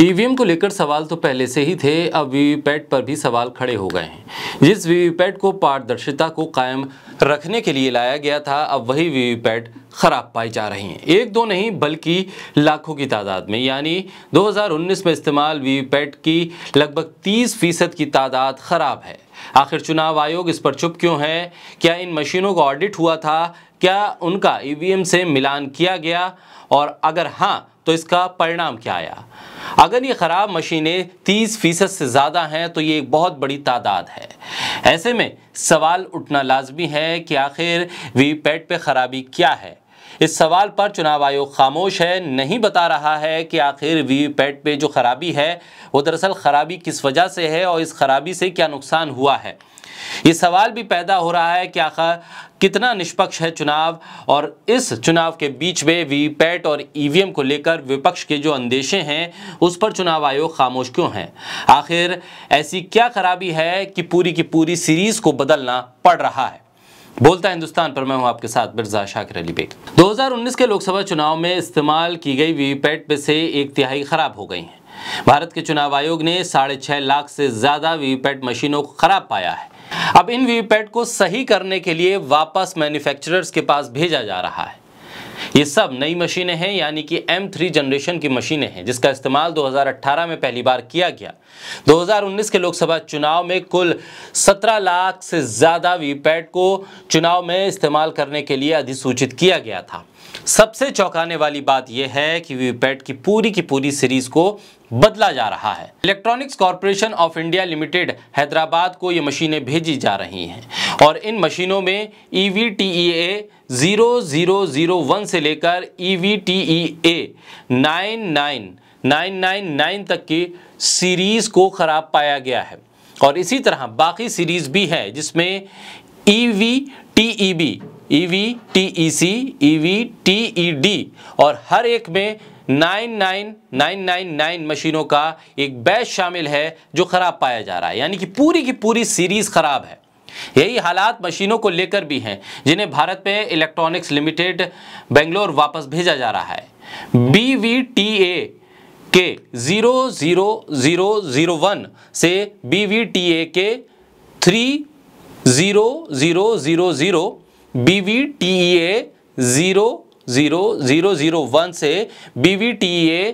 EVM को लेकर सवाल तो पहले से ही थे, अब वीवीपैट पर भी सवाल खड़े हो गए हैं। जिस वीवीपैट को पारदर्शिता को कायम रखने के लिए लाया गया था, अब वही वीवीपैट खराब पाई जा रही हैं। एक दो नहीं बल्कि लाखों की तादाद में, यानी 2019 में इस्तेमाल वीवीपैट की लगभग 30% की तादाद खराब है। आखिर चुनाव आयोग इस पर चुप क्यों है? क्या इन मशीनों का ऑडिट हुआ था? क्या उनका ईवीएम से मिलान किया गया? और अगर हाँ, तो इसका परिणाम क्या आया? अगर ये खराब मशीनें 30% से ज़्यादा हैं तो ये एक बहुत बड़ी तादाद है। ऐसे में सवाल उठना लाजमी है कि आखिर वीवीपैट पे खराबी क्या है। इस सवाल पर चुनाव आयोग खामोश है, नहीं बता रहा है कि आखिर वीवीपैट पे जो खराबी है वो दरअसल खराबी किस वजह से है और इस खराबी से क्या नुकसान हुआ है। ये सवाल भी पैदा हो रहा है कि आखिर कितना निष्पक्ष है चुनाव, और इस चुनाव के बीच में वीवीपैट और ईवीएम को लेकर विपक्ष के जो अंदेशे हैं उस पर चुनाव आयोग खामोश क्यों है। आखिर ऐसी क्या खराबी है कि पूरी की पूरी सीरीज को बदलना पड़ रहा है। बोलता हिंदुस्तान पर मैं हूं आपके साथ मिर्जा शाकिर अली बेग। 2019 के लोकसभा चुनाव में इस्तेमाल की गई वीवीपैट में से 1/3 खराब हो गई हैं। भारत के चुनाव आयोग ने 6.5 लाख से ज्यादा वीवीपैट मशीनों को खराब पाया है। अब इन वीवीपैट को सही करने के लिए वापस मैन्युफैक्चरर्स के पास भेजा जा रहा है। ये सब नई मशीनें हैं, यानी कि M3 जनरेशन की मशीनें हैं, जिसका इस्तेमाल 2018 में पहली बार किया गया। 2019 के लोकसभा चुनाव में कुल 17 लाख से ज़्यादा वीवीपैट को चुनाव में इस्तेमाल करने के लिए अधिसूचित किया गया था। सबसे चौंकाने वाली बात यह है कि वीवीपैट की पूरी सीरीज को बदला जा रहा है। Electronics corporation of India limited Hyderabad को ये मशीनें भेजी जा रही हैं और इन मशीनों में EVTEA 0001 से लेकर EVTEA 99999 तक की सीरीज को खराब पाया गया है। और इसी तरह बाकी सीरीज भी है जिसमें EVTEB, EVTEC, EVTED और हर एक में 99999 मशीनों का एक बैच शामिल है जो खराब पाया जा रहा है, यानी कि पूरी की पूरी सीरीज खराब है। यही हालात मशीनों को लेकर भी हैं जिन्हें भारत में इलेक्ट्रॉनिक्स लिमिटेड बेंगलोर वापस भेजा जा रहा है। BVTA के 0001 से BVTA के 30000, BVTEA 00001 से BVTEA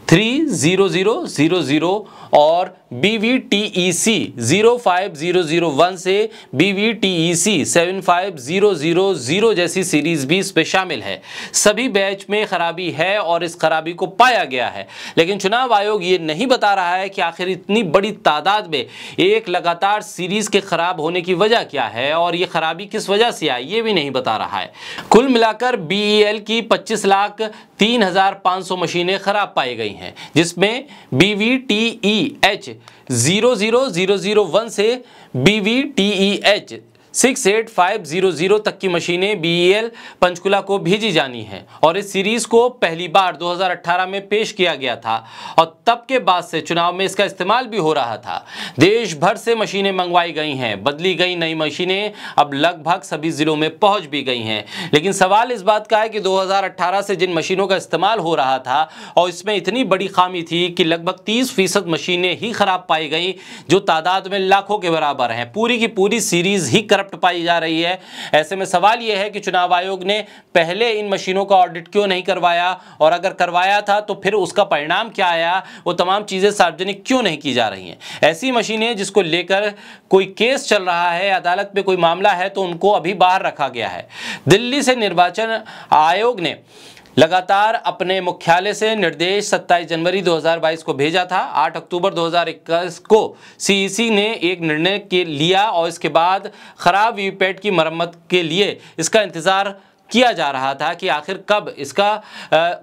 30000 और BVTEC 05001 से BVTEC 75000 जैसी सीरीज भी इसमें शामिल है। सभी बैच में खराबी है और इस खराबी को पाया गया है, लेकिन चुनाव आयोग ये नहीं बता रहा है कि आखिर इतनी बड़ी तादाद में एक लगातार सीरीज के खराब होने की वजह क्या है और ये खराबी किस वजह से आई, ये भी नहीं बता रहा है। कुल मिलाकर BEL की 25,03,500 मशीनें खराब पाई गई हैं, जिसमें BVTEH 00001 से BVTEH 68500 तक की मशीनें BEL पंचकुला को भेजी जानी हैं और इस सीरीज को पहली बार 2018 में पेश किया गया था और तब के बाद से चुनाव में इसका इस्तेमाल भी हो रहा था। देश भर से मशीनें मंगवाई गई हैं, बदली गई नई मशीनें अब लगभग सभी जिलों में पहुंच भी गई हैं। लेकिन सवाल इस बात का है कि 2018 से जिन मशीनों का इस्तेमाल हो रहा था और इसमें इतनी बड़ी खामी थी कि लगभग 30% मशीनें ही खराब पाई गई, जो तादाद में लाखों के बराबर हैं। पूरी की पूरी सीरीज ही पाई जा रही है। ऐसे में सवाल यह है कि चुनाव आयोग ने पहले इन मशीनों का ऑडिट क्यों नहीं करवाया, और अगर करवाया था तो फिर उसका परिणाम क्या आया, वो तमाम चीजें सार्वजनिक क्यों नहीं की जा रही हैं। ऐसी मशीनें जिसको लेकर कोई केस चल रहा है, अदालत में कोई मामला है, तो उनको अभी बाहर रखा गया है। दिल्ली से निर्वाचन आयोग ने लगातार अपने मुख्यालय से निर्देश 27 जनवरी 2022 को भेजा था। 8 अक्टूबर 2021 को CEC ने एक निर्णय लिया और इसके बाद खराब वीवीपैट की मरम्मत के लिए इसका इंतज़ार किया जा रहा था कि आखिर कब इसका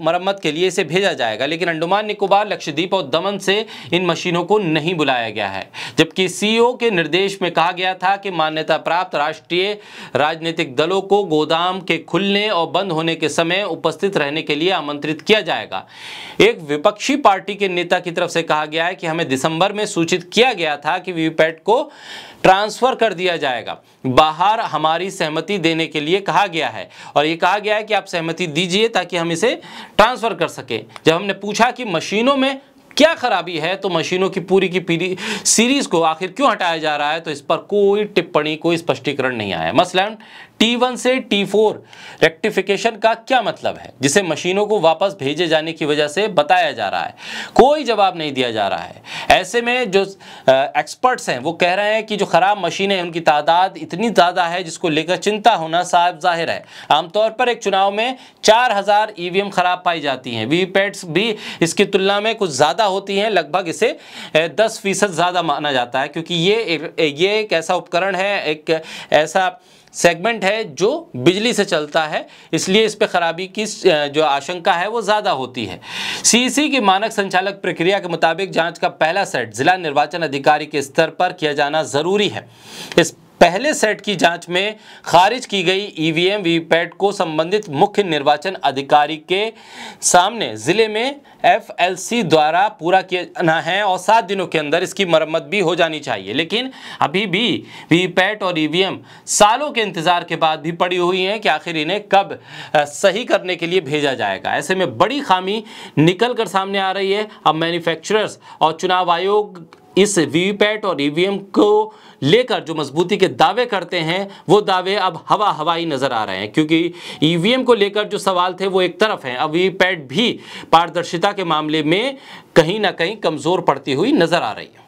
मरम्मत के लिए इसे भेजा जाएगा, लेकिन अंडमान निकोबार, लक्षद्वीप और दमन से इन मशीनों को नहीं बुलाया गया है। जबकि CEO के निर्देश में कहा गया था कि मान्यता प्राप्त राष्ट्रीय राजनीतिक दलों को गोदाम के खुलने और बंद होने के समय उपस्थित रहने के लिए आमंत्रित किया जाएगा। एक विपक्षी पार्टी के नेता की तरफ से कहा गया है कि हमें दिसंबर में सूचित किया गया था कि वीवीपैट को ट्रांसफर कर दिया जाएगा, बाहर हमारी सहमति देने के लिए कहा गया है और ये कहा गया है कि आप सहमति दीजिए ताकि हम इसे ट्रांसफर कर सकें। जब हमने पूछा कि मशीनों में क्या खराबी है, तो मशीनों की पूरी सीरीज को आखिर क्यों हटाया जा रहा है, तो इस पर कोई टिप्पणी, कोई स्पष्टीकरण नहीं आया। मसलन T1 से T4 रेक्टिफिकेशन का क्या मतलब है, जिसे मशीनों को वापस भेजे जाने की वजह से बताया जा रहा है, कोई जवाब नहीं दिया जा रहा है। ऐसे में जो एक्सपर्ट्स हैं वो कह रहे हैं कि जो खराब मशीनें हैं उनकी तादाद इतनी ज़्यादा है जिसको लेकर चिंता होना साफ जाहिर है। आमतौर पर एक चुनाव में 4000 ईवीएम खराब पाई जाती हैं, वीवीपैट्स भी इसकी तुलना में कुछ ज़्यादा होती हैं, लगभग इसे 10% ज़्यादा माना जाता है, क्योंकि ये एक ऐसा उपकरण है, एक ऐसा सेगमेंट है जो बिजली से चलता है, इसलिए इस पे खराबी की जो आशंका है वो ज़्यादा होती है। सीईसी की मानक संचालक प्रक्रिया के मुताबिक जांच का पहला सेट जिला निर्वाचन अधिकारी के स्तर पर किया जाना ज़रूरी है। इस पहले सेट की जांच में खारिज की गई ईवीएम वीवीपैट को संबंधित मुख्य निर्वाचन अधिकारी के सामने जिले में एफएलसी द्वारा पूरा किया जाना है और 7 दिनों के अंदर इसकी मरम्मत भी हो जानी चाहिए। लेकिन अभी भी वीवीपैट और ईवीएम सालों के इंतजार के बाद भी पड़ी हुई हैं कि आखिर इन्हें कब सही करने के लिए भेजा जाएगा। ऐसे में बड़ी खामी निकल कर सामने आ रही है। अब मैन्युफैक्चरर्स और चुनाव आयोग इस वीवीपैट और ईवीएम को लेकर जो मजबूती के दावे करते हैं वो दावे अब हवाई नजर आ रहे हैं, क्योंकि ईवीएम को लेकर जो सवाल थे वो एक तरफ हैं, अब वीवीपैट भी पारदर्शिता के मामले में कहीं ना कहीं कमजोर पड़ती हुई नजर आ रही है।